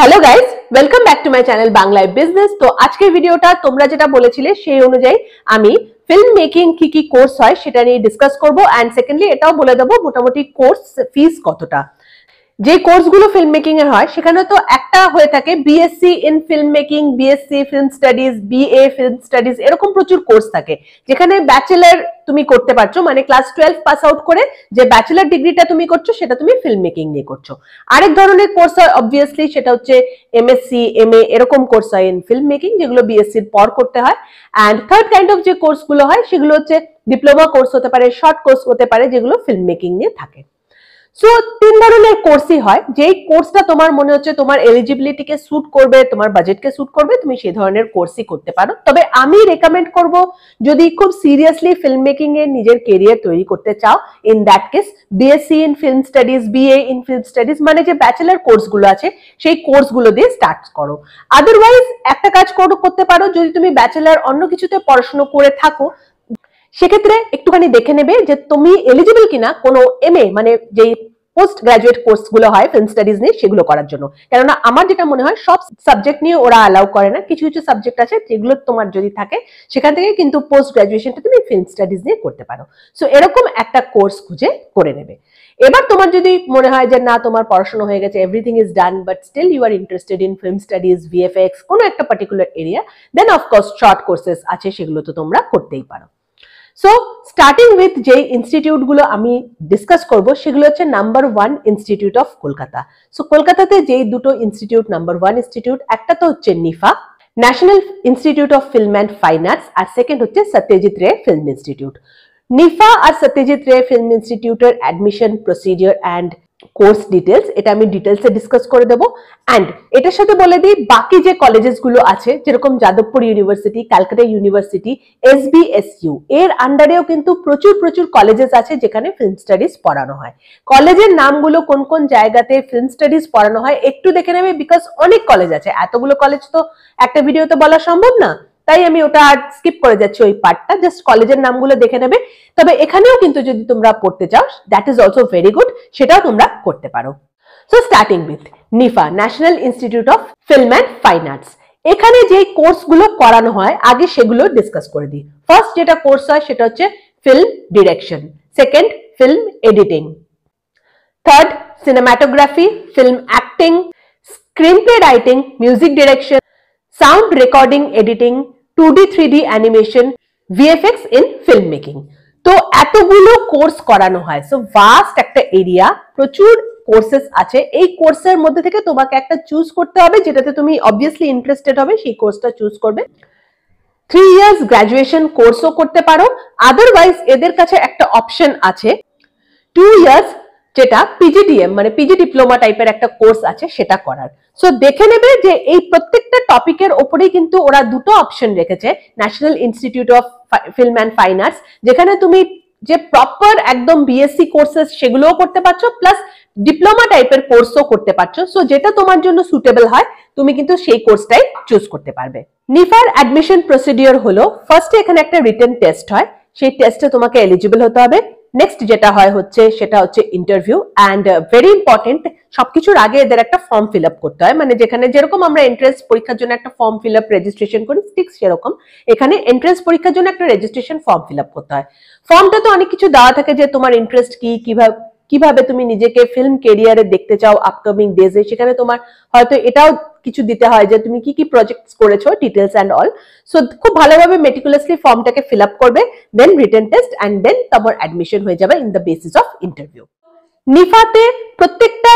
Hello guys, welcome back to my channel বাংলায় business. তো আজকের ভিডিওটা তোমরা যেটা বলেছিলে সেই অনুযায়ী আমি ফিল্ম মেকিং কি কি কোর্স হয় সেটা নিয়ে ডিসকাস করব, এন্ড সেকেন্ডলি এটাও বলে দেবো মোটামুটি কোর্স ফিস কতটা। যে কোর্সগুলো ফিল্ম মেকিং এর হয় সেখানে তো একটা হয়ে থাকে BSc in film making, BSc film studies, BA film studies, এরকম প্রচুর কোর্স থাকে যেখানে ব্যাচেলর তুমি করতে পারছো, মানে ক্লাস 12 পাস আউট করে যে ব্যাচেলর ডিগ্রিটা তুমি করছো সেটা তুমি ফিল্ম মেকিং নিয়ে করছো। আরেক ধরনের কোর্স হয় অবভিয়াসলি, সেটা হচ্ছে এমএসসি, এমএ, এরকম কোর্স হয় ইন ফিল্ম মেকিং যেগুলো বিএসসি এর পর করতে হয়। অ্যান্ড থার্ড কাইন্ড অফ যে কোর্সগুলো হয় সেগুলো হচ্ছে ডিপ্লোমা কোর্স হতে পারে, শর্ট কোর্স হতে পারে, যেগুলো ফিল্ম মেকিং নিয়ে থাকে। সো তিন ধরনের কোর্সই হয়। যেই কোর্সটা তোমার মনে হচ্ছে তোমার এলিজিবিলিটিকে স্যুট করবে, তোমার বাজেটকে স্যুট করবে, তুমি সেই ধরনের কোর্সই করতে পারো। তবে আমি রেকমেন্ড করব, যদি খুব সিরিয়াসলি ফিল্ম মেকিং এর নিজের কেরিয়ার তৈরি করতে চাও, in that case BSc in film studies, BA in film studies, মানে যে ব্যাচেলার কোর্সগুলো আছে সেই কোর্সগুলো দিয়ে স্টার্ট করো। আদারওয়াইজ একটা কাজ করতে পারো, যদি তুমি ব্যাচেলার অন্য কিছুতে পড়াশোনা করে থাকো সেক্ষেত্রে একটুখানি দেখে নেবে যে তুমি এলিজিবল কিনা কোনো এমএ, মানে যে পোস্ট গ্রাজুয়েট কোর্স গুলো হয় ফিল্ম স্টাডিজ নিয়ে সেগুলো করার জন্য। কেননা আমার যেটা মনে হয় সব সাবজেক্ট নিয়ে ওরা অ্যালাউ করে না, কিছু কিছু সাবজেক্ট আছে যেগুলো তোমার যদি থাকে সেখান থেকে কিন্তু পোস্ট গ্রাজুয়েশনটা তুমি ফিল্ম স্টাডিজ নিয়ে করতে পারো। সো এরকম একটা কোর্স খুঁজে করে নেবে। এবার তোমার যদি মনে হয় যে না, তোমার পড়াশোনা হয়ে গেছে, everything is done, but still you are interested in film studies, VFX, কোনো একটা particular area, then of course short courses আছে, সেগুলো তো তোমরা করতেই পারো। সো স্টার্টিং উইথ যে ইনস্টিটিউট গুলো আমি ডিসকাস করব সেগুলো হচ্ছে number 1 institute of Kolkata. So কলকাতাতে যেই দুটো ইনস্টিটিউট নাম্বার 1 ইনস্টিটিউট, একটা তো হচ্ছে NIFA, national institute of film and fine arts, আর সেকেন্ড হচ্ছে সত্যজিৎ রে ফিল্ম ইনস্টিটিউট। নিফা আর সত্যজিৎ রে ফিল্ম ইনস্টিটিউটের admission procedure and course details এটা আমি ডিটেলসে ডিসকাস করে দেবো। অ্যান্ড এটার সাথে বলে দিই, বাকি যে কলেজেস গুলো আছে যেরকম যাদবপুর ইউনিভার্সিটি, ক্যালকাটা ইউনিভার্সিটি, এসবিএসইউ, এর আন্ডারেও কিন্তু প্রচুর প্রচুর কলেজেস আছে যেখানে ফিল্ম স্টাডিজ পড়ানো হয়। কলেজের নামগুলো কোন কোন জায়গাতে ফিল্ম স্টাডিজ পড়ানো হয় একটু দেখে নেবে, বিকজ অনেক কলেজ আছে, এতগুলো কলেজ তো একটা ভিডিওতে বলা সম্ভব না, তাই আমি ওটা স্কিপ করে যাচ্ছি ওই পার্টটা, জাস্ট কলেজের নামগুলো দেখে নেবে। তবে এখানেও কিন্তু যদি তোমরা পড়তে চাও, that is also very good, সেটাও তোমরা করতে পারো। So starting with নিফা, national institute of film and fine arts, এখানে যে কোর্সগুলো করানো হয় আগে সেগুলো ডিসকাস করে দিই। ফার্স্ট যেটা কোর্স হয় সেটা হচ্ছে film direction, second film editing, third cinematography, film acting, screenplay writing, music direction, sound recording editing, 2D 3D animation, VFX in film making. তো এতগুলো কোর্স করানো হয়, সো ভাস্ট একটা এরিয়া, প্রচুর কোর্সেস আছে। এই কোর্সের মধ্যে থেকে তোমাকে একটা চুজ করতে হবে যেটাতে তুমি অবভিয়াসলি ইন্টারেস্টেড হবে, সেই কোর্সটা চুজ করবে। 3 ইয়ার্স গ্রাজুয়েশন কোর্সও করতে পারো, আদারওয়াইজ এদের কাছে একটা অপশন আছে 2 ইয়ার্স, যেটা পিজিডিএম মানে পিজি ডিপ্লোমা টাইপের একটা কোর্স আছে সেটা করার। সো দেখে নেবে যে এই প্রত্যেকটা টপিকের ওপরেই কিন্তু ওরা দুটো অপশন রেখেছে, national institute of film and fine arts যেখানে তুমি যে প্রপার একদম বিএসসি কোর্সেস সেগুলোও করতে পারছো, প্লাস ডিপ্লোমা টাইপের কোর্সও করতে পারছো। সো যেটা তোমার জন্য সুটেবল হয় তুমি কিন্তু সেই কোর্সটাই চুজ করতে পারবে। নিফার অ্যাডমিশন প্রসিডিওর হলো, ফার্স্টে এখানে একটা রিটেন টেস্ট হয়, সেই টেস্টে তোমাকে এলিজিবল হতে হবে। নেক্সট যেটা হয় হচ্ছে সেটা হচ্ছে ইন্টারভিউ, অ্যান্ড ভেরি ইম্পর্টেন্ট, সবকিছুর আগে এদের একটা ফর্ম ফিল আপ করতে হয়, মানে যেখানে যেরকম আমরা এন্ট্রান্স পরীক্ষার জন্য একটা ফর্ম ফিল আপ রেজিস্ট্রেশন করি ঠিক সেরকম এখানে এন্ট্রান্স পরীক্ষার জন্য একটা রেজিস্ট্রেশন ফর্ম ফিল আপ করতে হয়। ফর্মটা তো অনেক কিছু দেওয়া থাকে, যে তোমার ইন্টারেস্ট কি, কিভাবে তুমি নিজেকে ফিল্ম কেরিয়ারে দেখতে চাও আপকামিং ডেজে, সেখানে তোমার হয়তো এটাও কিছু দিতে হয় যে তুমি কি কি প্রজেক্টস করেছো, ডিটেলস অ্যান্ড অল। সো খুব ভালোভাবে মেটিকুলাসলি ফর্মটাকে ফিল আপ করবে, then written test, and then তোমার অ্যাডমিশন হয়ে যাবে in the basis of interview. নিফাতে প্রত্যেকটা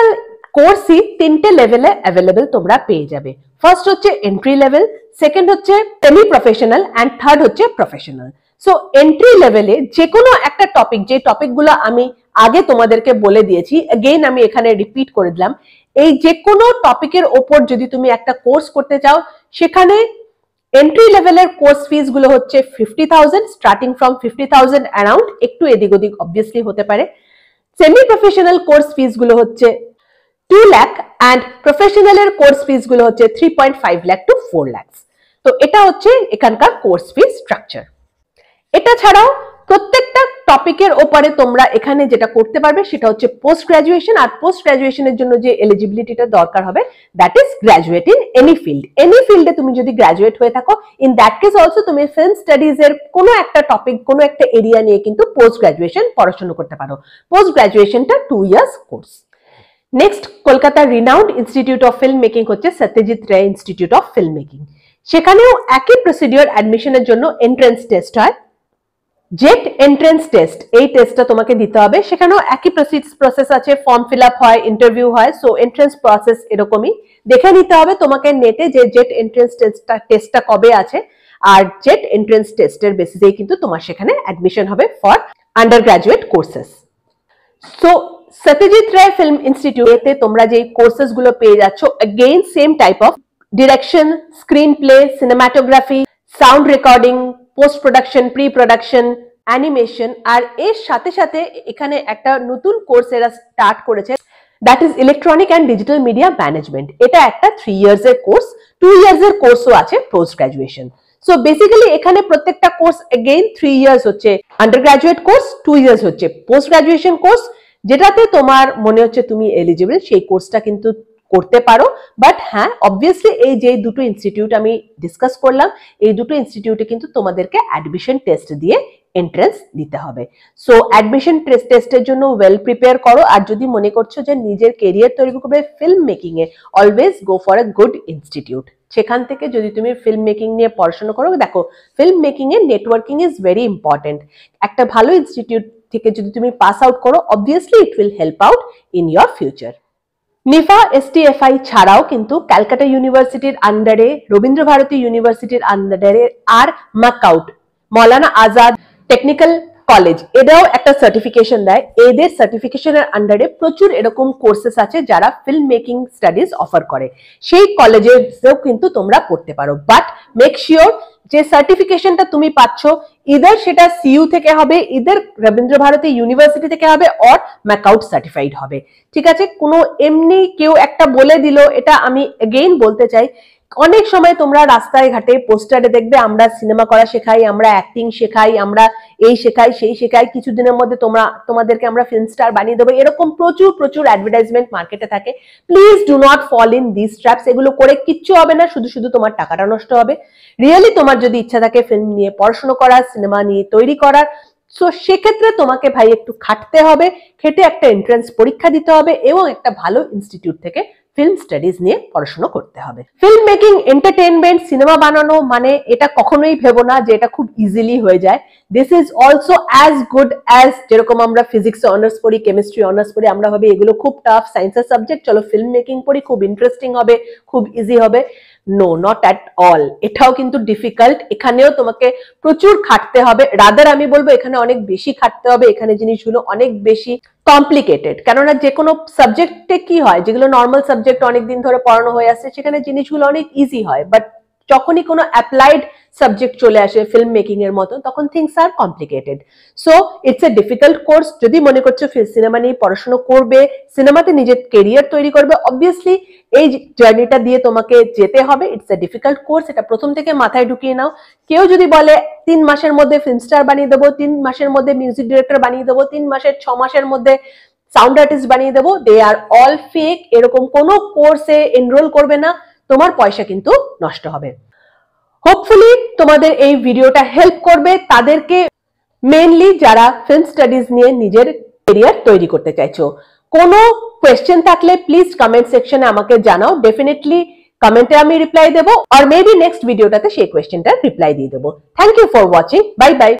কোর্সই 3টে লেভেলে অ্যাভেলেবল তোমরা পেয়ে যাবে। ফার্স্ট হচ্ছে এন্ট্রি লেভেল, সেকেন্ড হচ্ছে সেমি প্রফেশনাল, অ্যান্ড থার্ড হচ্ছে প্রফেশনাল। সো এন্ট্রি লেভেলে যে কোনো একটা টপিক, যে টপিকগুলো আমি আগে তোমাদেরকে বলে দিয়েছি, अगेन আমি এখানে রিপিট করে দিলাম, এই যে কোনো টপিকের ওপর যদি তুমি একটা কোর্স করতে চাও সেখানে এন্ট্রি লেভেলের কোর্স ফিস গুলো হচ্ছে 50,000, স্টার্টিং ফ্রম 50,000 অ্যারাউন্ড, একটু এদিক ওদিক অবভিয়াসলি হতে পারে। সেমি প্রফেশনাল কোর্স ফিস গুলো হচ্ছে 2 লাখ, অ্যান্ড প্রফেশনালের কোর্স ফিস গুলো হচ্ছে 3.5 লাখ টু 4 লাখ। তো এটা হচ্ছে এখানকার কোর্স ফিস স্ট্রাকচার। এটা ছাড়াও প্রত্যেকটা টপিকের ওপরে তোমরা এখানে যেটা করতে পারবে সেটা হচ্ছে পোস্ট গ্রাজুয়েশন, আর পোস্ট গ্রাজুয়েশনের জন্য যে এলিজিবিলিটিটা দরকার হবে that is graduate in any field. Any ফিল্ডে তুমি যদি গ্রাজুয়েট হয়ে থাকো, ইন দ্যাট কেস অলসো তুমি ফিল্ম স্টাডিজ এর কোনো একটা টপিক, কোনো একটা এরিয়া নিয়ে কিন্তু পোস্ট গ্রাজুয়েশন পড়াশোনা করতে পারো। পোস্ট গ্রাজুয়েশনটা 2 ইয়ার্স কোর্স। নেক্সট, কলকাতার renowned institute of film making হচ্ছে সত্যজিৎ রে ইনস্টিটিউট অফ ফিল্ম মেকিং। সেখানেও একই প্রসিডিওর অ্যাডমিশনের জন্য এন্ট্রান্স টেস্ট হয়, জেট এন্ট্রান্স টেস্ট। এই টেস্টটা তোমাকে দিতে হবে। সেখানেও একই প্রসেস আছে, ফর্ম ফিল আপ হয়, ইন্টারভিউ হয়। সো এন্ট্রান্স প্রসেস এরকমই। দেখে নিতে হবে তোমাকে নেটে যে জেট এন্ট্রান্স টেস্টটা কবে আছে, আর জেট এন্ট্রান্স টেস্টের বেসিসেই কিন্তু তোমার সেখানে অ্যাডমিশন হবে for undergraduate courses. So Satyajit Ray film ইনস্টিটিউটে তোমরা যে কোর্সেস গুলো পেয়ে যাচ্ছ, again same type of direction, screenplay, cinematography, sound recording, post production, pre production, animation. আর এর সাথে সাথে এখানে একটা নতুন কোর্স এরা স্টার্ট করেছে, that is electronic and digital media management. এটা একটা 3 ইয়ার্স এর কোর্স। 2 ইয়ার্স এর কোর্সও আছে পোস্ট গ্রাজুয়েশন। সো বেসিক্যালি এখানে প্রত্যেকটা কোর্স अगेन 3 ইয়ার্স হচ্ছে আন্ডার গ্রাজুয়েট কোর্স, 2 ইয়ার্স হচ্ছে পোস্ট গ্রাজুয়েশন কোর্স। যেটাতে তোমার মনে হচ্ছে তুমি এলিজিবল সেই কোর্সটা কিন্তু করতে পারো। বাট হ্যাঁ, অবভিয়াসলি এই যে দুটো ইনস্টিটিউট আমি ডিসকাস করলাম, এই দুটো ইনস্টিটিউটে কিন্তু তোমাদেরকে অ্যাডমিশন টেস্ট দিয়ে এন্ট্রান্স দিতে হবে। সো অ্যাডমিশন টেস্টের জন্য ওয়েল প্রিপেয়ার করো। আর যদি মনে করছো যে নিজের কেরিয়ার তৈরি করবে film making A, always go for a good institute. সেখান থেকে যদি তুমি ফিল্ম মেকিং নিয়ে পড়াশোনা করো, দেখো film making a networking is very important. একটা ভালো ইনস্টিটিউট থেকে যদি তুমি পাস আউট করো, obviously it will help out in your future. NIFA STFI ছাড়াও কিন্তু ক্যালকাটা ইউনিভার্সিটির আন্ডারে, রবীন্দ্র ভারতী ইউনিভার্সিটির আন্ডারে, আর মাকাউট, মৌলানা আজাদ টেকনিক্যাল কলেজ, এরাও একটা সার্টিফিকেশন দেয়। এদের সার্টিফিকেশনের আন্ডারে প্রচুর এরকম কোর্সেস আছে যারা ফিল্ম মেকিং স্টাডিজ অফার করে। সেই কলেজেও কিন্তু তোমরা পড়তে পারো। বাট মেক শিওর যে সার্টিফিকেশনটা তুমি পাচ্ছ, ইদার সেটা সিইউ থেকে হবে, ইদার রবীন্দ্র ভারতী ইউনিভার্সিটি থেকে হবে, অর ম্যাকাউট সার্টিফাইড হবে। ঠিক আছে? কোনো এমনি কেউ একটা বলে দিল, এটা আমি अगेन বলতে চাই, অনেক সময় তোমরা রাস্তায় ঘাটে পোস্টারে দেখবে আমরা সিনেমা করা শেখাই, আমরা অ্যাক্টিং শেখাই, আমরা এই শেখাই সেই শেখাই, কিছুদিনের মধ্যে তোমাদেরকে আমরা ফিল্ম স্টার বানিয়ে দেবো, এরকম প্রচুর প্রচুর অ্যাডভার্টাইজমেন্ট মার্কেটে থাকে। Please do not fall in this traps. এগুলো করে কিচ্ছু হবে না, শুধু শুধু তোমার টাকাটা নষ্ট হবে। রিয়েলি তোমার যদি ইচ্ছা থাকে ফিল্ম নিয়ে পড়াশোনা করার, সিনেমা নিয়ে তৈরি করার, সো সেক্ষেত্রে তোমাকে ভাই একটু খাটতে হবে, খেটে একটা এন্ট্রান্স পরীক্ষা দিতে হবে এবং একটা ভালো ইনস্টিটিউট থেকে ফিল্ম স্টাডিজ নিয়ে পড়াশোনা করতে হবে। ফিল্ম মেকিং, এন্টারটেইনমেন্ট, সিনেমা বানানো মানে এটা কখনোই ভেবো না যে এটা খুব ইজিলি হয়ে যায়। This is also as good as, যেরকম আমরা ফিজিক্স অনার্স পড়ি, কেমিস্ট্রি অনার্স পড়ি, আমরা ভাবি এগুলো খুব টাফ সায়েন্সের সাবজেক্ট, চলো ফিল্ম মেকিং পড়ি, খুব ইন্টারেস্টিং হবে, খুব ইজি হবে। No, not at all. এটাও কিন্তু ডিফিকাল্ট। এখানেও তোমাকে প্রচুর খাটতে হবে। রাদার আমি বলবো এখানে অনেক বেশি খাটতে হবে। এখানে জিনিসগুলো অনেক বেশি কমপ্লিকেটেড। কেননা যে কোনো সাবজেক্টে কি হয়, যেগুলো নর্মাল সাবজেক্ট অনেকদিন ধরে পড়ানো হয়ে আসছে, সেখানে জিনিসগুলো অনেক ইজি হয়। বাট যখনই কোনো অ্যাপ্লাইড সাবজেক্ট চলে আসে ফিল্ম মেকিং এর মতো, তখন things are complicated. So it's a difficult course. যদি মনে করছো সিনেমা নিয়ে পড়াশোনা করবে, সিনেমাতে নিজের কেরিয়ার তৈরি করবে, অবভিয়াসলি এই জার্নিটা দিয়ে তোমাকে যেতে হবে। ইটস এ ডিফিকাল্ট কোর্স, এটা প্রথম থেকে মাথায় ঢুকিয়ে নাও। কেউ যদি বলে 3 মাসের মধ্যে ফিল্ম স্টার বানিয়ে দেবো, 3 মাসের মধ্যে মিউজিক ডিরেক্টর বানিয়ে দেবো, 6 মাসের মধ্যে সাউন্ড আর্টিস্ট বানিয়ে দেবো, দে আর অল ফেক। এরকম কোনো কোর্সে এনরোল করবে না, তোমার পয়সা কিন্তু নষ্ট হবে। হোপফুলি তোমাদের এই ভিডিওটা হেল্প করবে তাদেরকে, মেইনলি যারা ফিল্ম স্টাডিজ নিয়ে নিজের ক্যারিয়ার তৈরি করতে চাইছো। কোনো কোয়েশ্চেন থাকলে প্লিজ কমেন্ট সেকশনে আমাকে জানাও। ডেফিনেটলি কমেন্টে আমি রিপ্লাই দেবো, আর মেবি নেক্সট ভিডিওটাতে সেই কোয়েশ্চেনটার রিপ্লাই দিয়ে দেবো। Thank you for watching. Bye by.